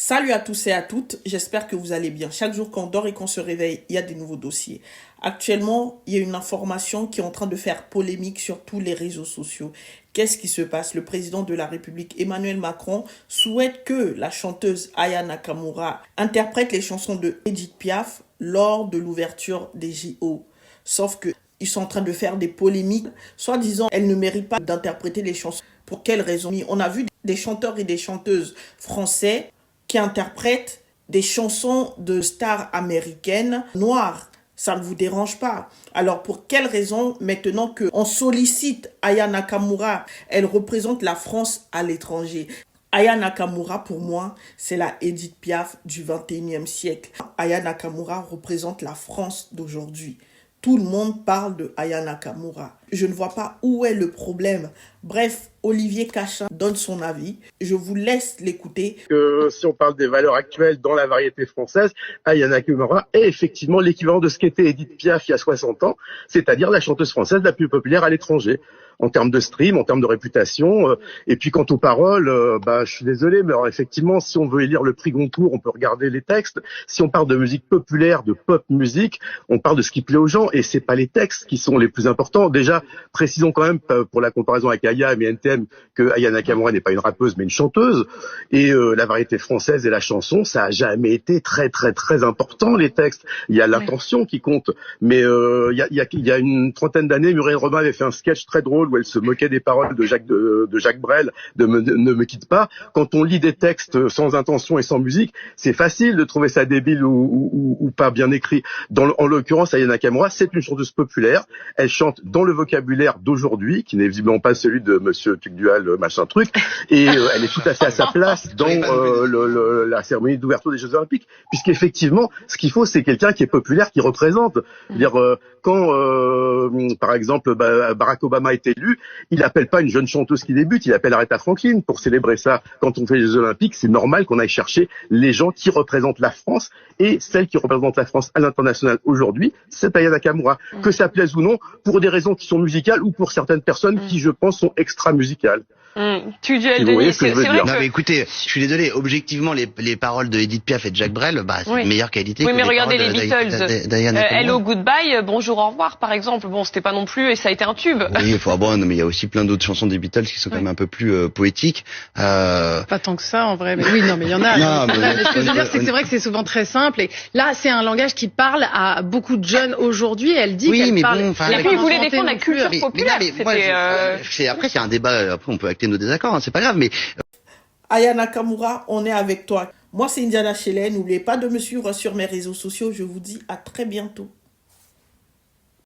Salut à tous et à toutes, j'espère que vous allez bien. Chaque jour qu'on dort et qu'on se réveille, il y a des nouveaux dossiers. Actuellement, il y a une information qui est en train de faire polémique sur tous les réseaux sociaux. Qu'est-ce qui se passe? Le président de la République, Emmanuel Macron, souhaite que la chanteuse Aya Nakamura interprète les chansons de Edith Piaf lors de l'ouverture des JO. Sauf que ils sont en train de faire des polémiques, soi-disant elle ne mérite pas d'interpréter les chansons. Pour quelle raison? On a vu des chanteurs et des chanteuses français qui interprètent des chansons de stars américaines noires. Ça ne vous dérange pas? Alors pour quelle raison, maintenant qu'on sollicite Aya Nakamura, elle représente la France à l'étranger? Aya Nakamura, pour moi, c'est la Edith Piaf du 21e siècle. Aya Nakamura représente la France d'aujourd'hui. Tout le monde parle de Aya Nakamura. Je ne vois pas où est le problème. Bref, Olivier Cachin donne son avis. Je vous laisse l'écouter. Si on parle des valeurs actuelles dans la variété française, Aya Nakamura est effectivement l'équivalent de ce qu'était Edith Piaf il y a 60 ans, c'est-à-dire la chanteuse française la plus populaire à l'étranger, en termes de stream, en termes de réputation. Et puis quant aux paroles, je suis désolé, mais alors, effectivement, si on veut élire le prix Goncourt, on peut regarder les textes. Si on parle de musique populaire, de pop musique, on parle de ce qui plaît aux gens, et c'est pas les textes qui sont les plus importants. Déjà, précisons quand même, pour la comparaison avec Aya et NTM, que Aya Nakamura n'est pas une rappeuse, mais une chanteuse. Et la variété française et la chanson, ça a jamais été très très très important, les textes. Il y a l'intention qui compte. Mais il y a une trentaine d'années, Muriel Robin avait fait un sketch très drôle où elle se moquait des paroles de Jacques Brel, Ne me quitte pas. Quand on lit des textes sans intention et sans musique, c'est facile de trouver ça débile ou pas bien écrit. En l'occurrence, Aya Nakamura, c'est une chanteuse populaire. Elle chante dans le vocabulaire d'aujourd'hui, qui n'est visiblement pas celui de Monsieur Tugdual, machin truc, et elle est tout à fait à sa place dans la cérémonie d'ouverture des Jeux Olympiques, puisqu'effectivement, ce qu'il faut, c'est quelqu'un qui est populaire, qui représente. Dire quand, par exemple, Barack Obama est élu, il appelle pas une jeune chanteuse qui débute, il appelle Aretha Franklin pour célébrer ça. Quand on fait les Jeux Olympiques, c'est normal qu'on aille chercher les gens qui représentent la France, et celle qui représente la France à l'international aujourd'hui, c'est Aya Nakamura. Que ça plaise ou non, pour des raisons qui sont musicales ou pour certaines personnes qui, je pense, sont extra-musicales. Tu dis, Denis, c'est vrai que... Non mais écoutez, je suis désolé, objectivement les paroles de Edith Piaf et de Jacques Brel, c'est de meilleure qualité que mais les regardez paroles les Beatles, Hello Goodbye, Bonjour au revoir par exemple, bon c'était pas non plus, et ça a été un tube. Oui, mais il y a aussi plein d'autres chansons des Beatles qui sont quand même un peu plus poétiques. Pas tant que ça en vrai, mais oui, non mais il y en a. Ce que je veux dire, c'est que c'est vrai que c'est souvent très simple, et là c'est un langage qui parle à beaucoup de jeunes aujourd'hui, elle dit qu'elle parle... Et puis il voulait défendre la culture populaire. Après c'est un débat, après on peut acter nos désaccords, c'est pas grave, mais... Aya Nakamura, on est avec toi. Moi c'est Indiana Shelley, n'oubliez pas de me suivre sur mes réseaux sociaux, je vous dis à très bientôt.